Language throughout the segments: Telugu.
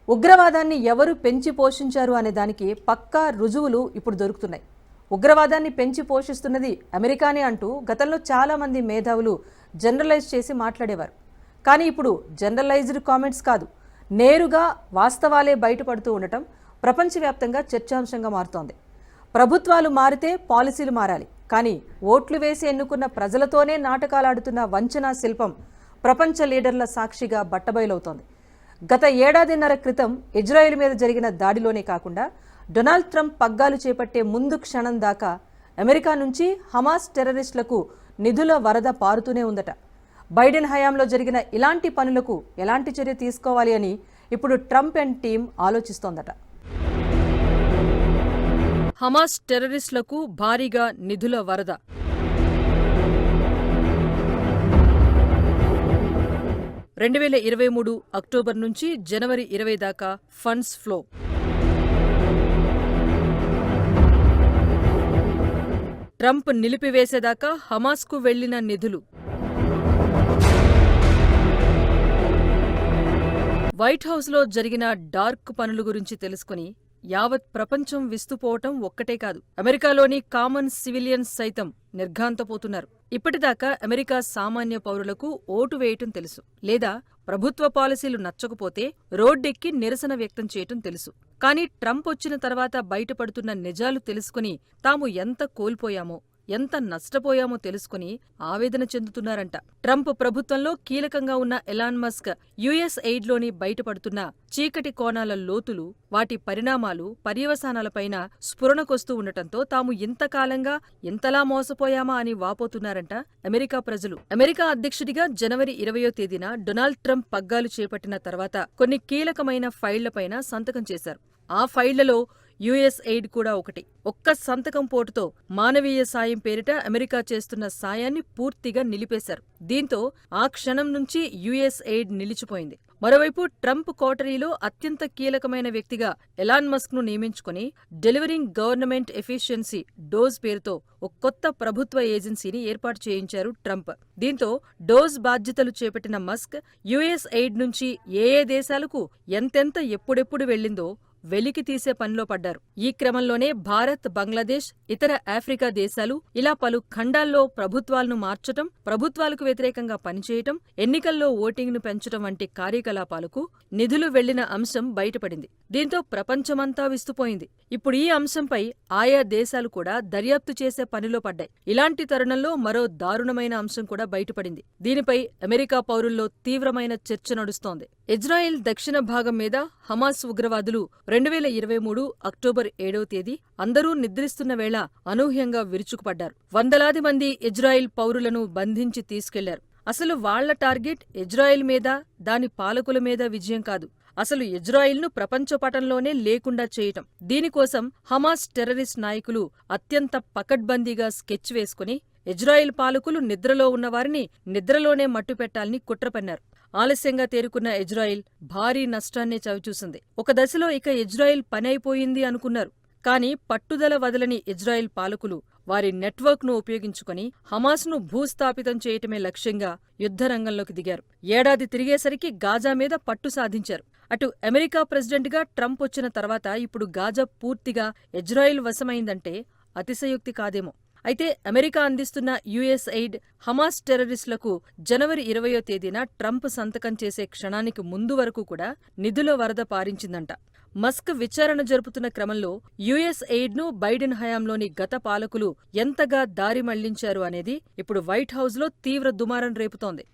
ఉగ్రవాదాన్ని ఎవరు పెంచి పోషించారు అనే దానికి పక్కా రుజువులు ఇప్పుడు దొరుకుతున్నాయి. ఉగ్రవాదాన్ని పెంచి పోషిస్తున్నది అమెరికానే అంటూ గతంలో చాలామంది మేధావులు జనరలైజ్ చేసి మాట్లాడేవారు. కానీ ఇప్పుడు జనరలైజ్డ్ కామెంట్స్ కాదు, నేరుగా వాస్తవాలే బయటపడుతూ ఉండటం ప్రపంచవ్యాప్తంగా చర్చాంశంగా మారుతోంది. ప్రభుత్వాలు మారితే పాలసీలు మారాలి, కానీ ఓట్లు వేసి ఎన్నుకున్న ప్రజలతోనే నాటకాలాడుతున్న వంచనా శిల్పం ప్రపంచ లీడర్ల సాక్షిగా బట్టబయలవుతోంది. గత ఏడాదిన్నర క్రితం ఇజ్రాయెల్ మీద జరిగిన దాడిలోనే కాకుండా డొనాల్డ్ ట్రంప్ పగ్గాలు చేపట్టే ముందు క్షణం దాకా అమెరికా నుంచి హమాస్ టెర్రరిస్టులకు నిధుల వరద పారుతూనే ఉందట. బైడెన్ హయాంలో జరిగిన ఇలాంటి పనులకు ఎలాంటి చర్య తీసుకోవాలి అని ఇప్పుడు ట్రంప్ అండ్ టీం ఆలోచిస్తోందట. హమాస్ టెర్రరిస్టులకు భారీగా నిధుల వరద. (2023) అక్టోబర్ నుంచి జనవరి 20 దాకా ఫండ్స్ ఫ్లో. ట్రంప్ నిలిపివేసేదాకా హమాస్కు వెళ్లిన నిధులు. వైట్ హౌస్లో జరిగిన డార్క్ పనుల గురించి తెలుసుకుని యావత్ ప్రపంచం విస్తుపోవటం ఒక్కటే కాదు, అమెరికాలోని కామన్ సివిలియన్స్ సైతం నిర్ఘాంతపోతున్నారు. ఇప్పటిదాకా అమెరికా సామాన్య పౌరులకు ఓటు వేయటం తెలుసు, లేదా ప్రభుత్వ పాలసీలు నచ్చకపోతే రోడ్డెక్కి నిరసన వ్యక్తం చేయటం తెలుసు. కానీ ట్రంప్ వచ్చిన తర్వాత బయటపడుతున్న నిజాలు తెలుసుకుని తాము ఎంత కోల్పోయామో, ఎంత నష్టపోయామో తెలుసుకుని ఆవేదన చెందుతున్నారంట. ట్రంప్ ప్రభుత్వంలో కీలకంగా ఉన్న ఎలాన్ మస్క్ యుఎస్ ఎయిడ్లోని బయటపడుతున్న చీకటి కోణాల లోతులు, వాటి పరిణామాలు, పర్యవసానాలపైన స్ఫురణకొస్తూ ఉండటంతో తాము ఇంతకాలంగా ఇంతలా మోసపోయామా అని వాపోతున్నారంట అమెరికా ప్రజలు. అమెరికా అధ్యక్షుడిగా జనవరి 20వ తేదీన డొనాల్డ్ ట్రంప్ పగ్గాలు చేపట్టిన తర్వాత కొన్ని కీలకమైన ఫైళ్లపైన సంతకం చేశారు. ఆ ఫైళ్లలో యుఎస్ ఎయిడ్ కూడా ఒకటి. ఒక్క సంతకం పోటుతో మానవీయ సాయం పేరిట అమెరికా చేస్తున్న సాయాన్ని పూర్తిగా నిలిపేశారు. దీంతో ఆ క్షణం నుంచి యుఎస్ ఎయిడ్ నిలిచిపోయింది. మరోవైపు ట్రంప్ కోటరీలో అత్యంత కీలకమైన వ్యక్తిగా ఎలాన్ మస్క్ ను నియమించుకుని డెలివరింగ్ గవర్నమెంట్ ఎఫిషియన్సీ డోజ్ పేరుతో ఒక కొత్త ప్రభుత్వ ఏజెన్సీని ఏర్పాటు చేయించారు ట్రంప్. దీంతో డోజ్ బాధ్యతలు చేపట్టిన మస్క్ యుఎస్ ఎయిడ్ నుంచి ఏ దేశాలకు ఎంతెంత ఎప్పుడెప్పుడు వెళ్లిందో వెలికి తీసే పనిలో పడ్డారు. ఈ క్రమంలోనే భారత్, బంగ్లాదేశ్, ఇతర ఆఫ్రికా దేశాలు ఇలా పలు ఖండాల్లో ప్రభుత్వాలను మార్చటం, ప్రభుత్వాలకు వ్యతిరేకంగా పనిచేయటం, ఎన్నికల్లో ఓటింగ్ను పెంచటం వంటి కార్యకలాపాలకు నిధులు వెళ్లిన అంశం బయటపడింది. దీంతో ప్రపంచమంతా విస్తుపోయింది. ఇప్పుడు ఈ అంశంపై ఆయా దేశాలు కూడా దర్యాప్తు చేసే పనిలో పడ్డాయి. ఇలాంటి తరుణంలో మరో దారుణమైన అంశం కూడా బయటపడింది. దీనిపై అమెరికా పౌరుల్లో తీవ్రమైన చర్చ నడుస్తోంది. ఇజ్రాయెల్ దక్షిణ భాగం మీద హమాస్ ఉగ్రవాదులు 2023 అక్టోబర్ 7వ తేదీ అందరూ నిద్రిస్తున్న వేళ అనూహ్యంగా విరుచుకుపడ్డారు. వందలాది మంది ఇజ్రాయెల్ పౌరులను బంధించి తీసుకెళ్లారు. అసలు వాళ్ల టార్గెట్ ఇజ్రాయెల్ మీద, దాని పాలకుల మీద విజయం కాదు, అసలు ఇజ్రాయిల్ను ప్రపంచపటంలోనే లేకుండా చేయటం. దీనికోసం హమాస్ టెర్రరిస్ట్ నాయకులు అత్యంత పకడ్బందీగా స్కెచ్ వేసుకుని ఇజ్రాయెల్ పాలకులు నిద్రలో ఉన్నవారిని నిద్రలోనే మట్టుపెట్టాలని కుట్రపన్నారు. ఆలస్యంగా తేరుకున్న ఇజ్రాయెల్ భారీ నష్టాన్నే చవిచూసింది. ఒక దశలో ఇక ఇజ్రాయెల్ పనైపోయింది అనుకున్నారు. కానీ పట్టుదల వదలని ఇజ్రాయెల్ పాలకులు వారి నెట్వర్క్ను ఉపయోగించుకుని హమాస్ను భూస్థాపితం చేయటమే లక్ష్యంగా యుద్ధరంగంలోకి దిగారు. ఏడాది తిరిగేసరికి గాజా మీద పట్టు సాధించారు. అటు అమెరికా ప్రెసిడెంట్గా ట్రంప్ వచ్చిన తర్వాత ఇప్పుడు గాజా పూర్తిగా ఇజ్రాయెల్ వశమైందంటే అతిశయోక్తి కాదేమో. అయితే అమెరికా అందిస్తున్న యుఎస్ ఎయిడ్ హమాస్ టెర్రరిస్టులకు జనవరి 20వ తేదీన ట్రంప్ సంతకం చేసే క్షణానికి ముందు వరకు కూడా నిధుల వరద పారించిందంట. మస్క్ విచారణ జరుపుతున్న క్రమంలో యుఎస్ ఎయిడ్ను బైడెన్ హయాంలోని గత పాలకులు ఎంతగా దారి మళ్లించారు అనేది ఇప్పుడు వైట్ హౌస్లో తీవ్ర దుమారం రేపుతోంది.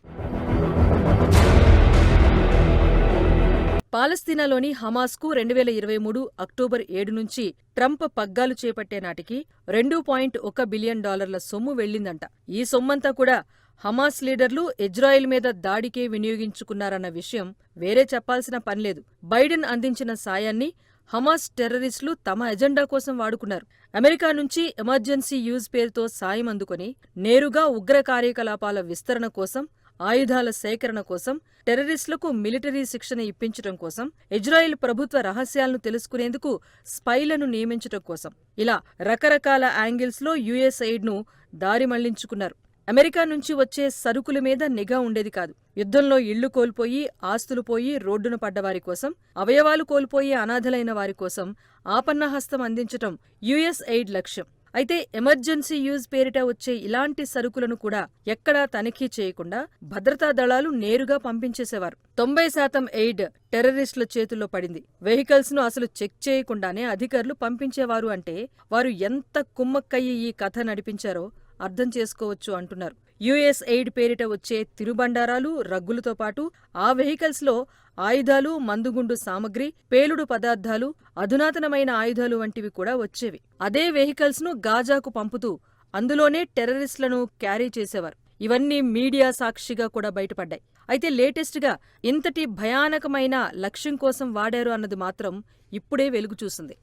పాలస్తీనాలోని హమాస్కు 2023 అక్టోబర్ 7 నుంచి ట్రంప్ పగ్గాలు చేపట్టే నాటికి $2.1 బిలియన్ సొమ్ము వెళ్లిందంట. ఈ సొమ్మంతా కూడా హమాస్ లీడర్లు ఇజ్రాయెల్ మీద దాడికే వినియోగించుకున్నారన్న విషయం వేరే చెప్పాల్సిన పనిలేదు. బైడెన్ అందించిన సాయాన్ని హమాస్ టెర్రరిస్టులు తమ ఎజెండా కోసం వాడుకున్నారు. అమెరికా నుంచి ఎమర్జెన్సీ యూజ్ పేరుతో సాయం అందుకుని నేరుగా ఉగ్ర కార్యకలాపాల విస్తరణ కోసం, ఆయుధాల సేకరణ కోసం, టెర్రరిస్టులకు మిలిటరీ శిక్షణ ఇప్పించటం కోసం, ఇజ్రాయెల్ ప్రభుత్వ రహస్యాలను తెలుసుకునేందుకు స్పైలను నియమించటం కోసం ఇలా రకరకాల యాంగిల్స్లో యుఎస్ ఎయిడ్ను దారి మళ్లించుకున్నారు. అమెరికా నుంచి వచ్చే సరుకుల మీద నిఘా ఉండేది కాదు. యుద్ధంలో ఇళ్లు కోల్పోయి, ఆస్తులు పోయి రోడ్డున పడ్డవారి కోసం, అవయవాలు కోల్పోయి అనాథలైన వారి కోసం ఆపన్నహస్తం అందించటం యుఎస్ ఎయిడ్ లక్ష్యం. అయితే ఎమర్జెన్సీ యూజ్ పేరిట వచ్చే ఇలాంటి సరుకులను కూడా ఎక్కడా తనిఖీ చేయకుండా భద్రతా దళాలు నేరుగా పంపించేసేవారు. 90% ఎయిడ్ టెర్రరిస్టుల చేతుల్లో పడింది. వెహికల్స్ ను అసలు చెక్ చేయకుండానే అధికారులు పంపించేవారు అంటే వారు ఎంత కుమ్మక్కయ్యి ఈ కథ నడిపించారో అర్థం చేసుకోవచ్చు అంటున్నారు. యుఎస్ ఎయిడ్ పేరిట వచ్చే తినుబండారాలు, రగ్గులతో పాటు ఆ వెహికల్స్ లో ఆయుధాలు, మందుగుండు సామగ్రి, పేలుడు పదార్థాలు, అధునాతనమైన ఆయుధాలు వంటివి కూడా వచ్చేవి. అదే వెహికల్స్ ను గాజాకు పంపుతూ అందులోనే టెర్రరిస్టులను క్యారీ చేసేవారు. ఇవన్నీ మీడియా సాక్షిగా కూడా బయటపడ్డాయి. అయితే లేటెస్ట్ గా ఇంతటి భయానకమైన లక్ష్యం కోసం వాడారు అన్నది మాత్రం ఇప్పుడే వెలుగు చూసింది.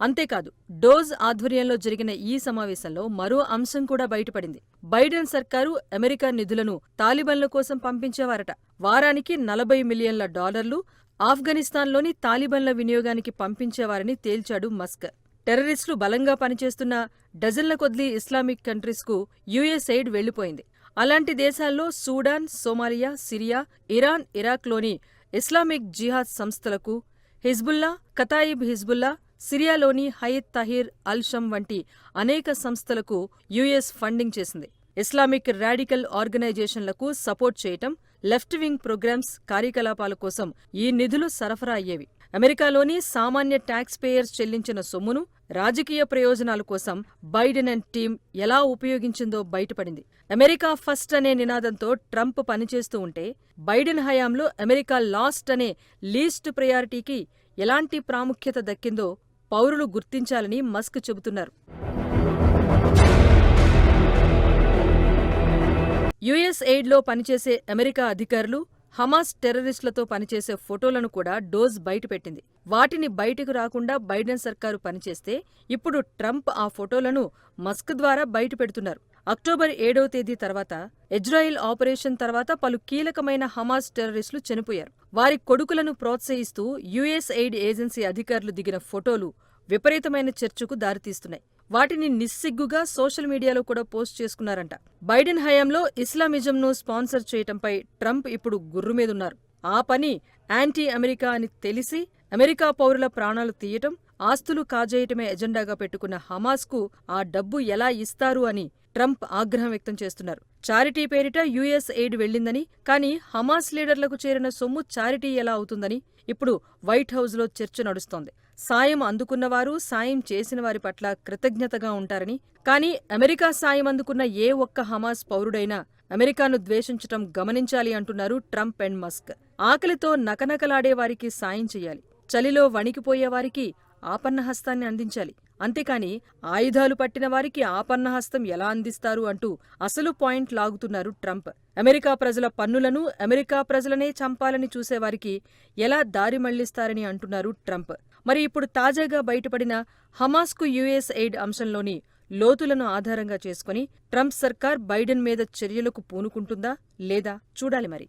అంతేకాదు, డోజ్ ఆధ్వర్యంలో జరిగిన ఈ సమావేశంలో మరో అంశం కూడా బయటపడింది. బైడెన్ సర్కారు అమెరికా నిధులను తాలిబాన్ల కోసం పంపించేవారట. వారానికి $40 మిలియన్ల ఆఫ్ఘనిస్తాన్లోని తాలిబాన్ల వినియోగానికి పంపించేవారని తేల్చాడు మస్క్. టెర్రరిస్టులు బలంగా పనిచేస్తున్న డజన్ల కొద్దీ ఇస్లామిక్ కంట్రీస్కు యుఎస్ ఎయిడ్ వెళ్లిపోయింది. అలాంటి దేశాల్లో సూడాన్, సోమాలియా, సిరియా, ఇరాన్, ఇరాక్లోని ఇస్లామిక్ జిహాద్ సంస్థలకు, హిజ్బుల్లా, కతాయిబ్ హిజ్బుల్లా, సిరియాలోని హయత్ తహీర్ అల్ షమ్ వంటి అనేక సంస్థలకు యుఎస్ ఫండింగ్ చేసింది. ఇస్లామిక్ రాడికల్ ఆర్గనైజేషన్లకు సపోర్ట్ చేయటం, లెఫ్ట్ వింగ్ ప్రోగ్రామ్స్, కార్యకలాపాల కోసం ఈ నిధులు సరఫరా అయ్యేవి. అమెరికాలోని సామాన్య ట్యాక్స్ పేయర్స్ చెల్లించిన సొమ్మును రాజకీయ ప్రయోజనాల కోసం బైడెన్ అండ్ టీం ఎలా ఉపయోగించిందో బయటపడింది. అమెరికా ఫస్ట్ అనే నినాదంతో ట్రంప్ పనిచేస్తూ ఉంటే, బైడెన్ హయాంలో అమెరికా లాస్ట్ అనే లీస్ట్ ప్రయారిటీకి ఎలాంటి ప్రాముఖ్యత దక్కిందో పౌరులు గుర్తించాలని మస్క్ చెబుతున్నారు. యుఎస్ ఎయిడ్లో పనిచేసే అమెరికా అధికారులు హమాస్ టెర్రరిస్టులతో పనిచేసే ఫోటోలను కూడా డోజ్ బయటపెట్టింది. వాటిని బయటకు రాకుండా బైడెన్ సర్కారు పనిచేస్తే ఇప్పుడు ట్రంప్ ఆ ఫోటోలను మస్క్ ద్వారా బయటపెడుతున్నారు. అక్టోబర్ 7వ తేదీ తర్వాత ఇజ్రాయిల్ ఆపరేషన్ తర్వాత పలు కీలకమైన హమాస్ టెర్రరిస్టులు చనిపోయారు. వారి కొడుకులను ప్రోత్సహిస్తూ యుఎస్ ఎయిడ్ ఏజెన్సీ అధికారులు దిగిన ఫోటోలు విపరీతమైన చర్చకు దారితీస్తున్నాయి. వాటిని నిస్సిగ్గుగా సోషల్ మీడియాలో కూడా పోస్ట్ చేసుకున్నారంట. బైడెన్ హయాంలో ఇస్లామిజంను స్పాన్సర్ చేయటంపై ట్రంప్ ఇప్పుడు గుర్రుమీదున్నారు. ఆ పని యాంటీ అమెరికా అని తెలిసి అమెరికా పౌరుల ప్రాణాలు తీయటం, ఆస్తులు కాజేయటమే ఎజెండాగా పెట్టుకున్న హమాస్కు ఆ డబ్బు ఎలా ఇస్తారు అని ట్రంప్ ఆగ్రహం వ్యక్తం చేస్తున్నారు. చారిటీ పేరిట యుఎస్ ఎయిడ్ వెళ్లిందని, కానీ హమాస్ లీడర్లకు చేరిన సొమ్ము చారిటీ ఎలా అవుతుందని ఇప్పుడు వైట్ హౌస్లో చర్చ నడుస్తోంది. సాయం అందుకున్నవారు సాయం చేసిన వారి పట్ల కృతజ్ఞతగా ఉంటారని, కానీ అమెరికా సాయం అందుకున్న ఏ ఒక్క హమాస్ పౌరుడైనా అమెరికాను ద్వేషించటం గమనించాలి అంటున్నారు ట్రంప్ అండ్ మస్క్. ఆకలితో నకనకలాడేవారికి సాయం చెయ్యాలి, చలిలో వణికిపోయేవారికి ఆపన్నహస్తాన్ని అందించాలి. అంతేకాని ఆయుధాలు పట్టిన వారికి ఆపన్నహస్తం ఎలా అందిస్తారు అంటూ అసలు పాయింట్ లాగుతున్నారు ట్రంప్. అమెరికా ప్రజల పన్నులను అమెరికా ప్రజలనే చంపాలని చూసేవారికి ఎలా దారి మళ్లిస్తారని అంటున్నారు ట్రంప్. మరి ఇప్పుడు తాజాగా బయటపడిన హమాస్కు యుఎస్ ఎయిడ్ అంశంలోని లోతులను ఆధారంగా చేసుకుని ట్రంప్ సర్కార్ బైడెన్ మీద చర్యలకు పూనుకుంటుందా లేదా చూడాలి మరి.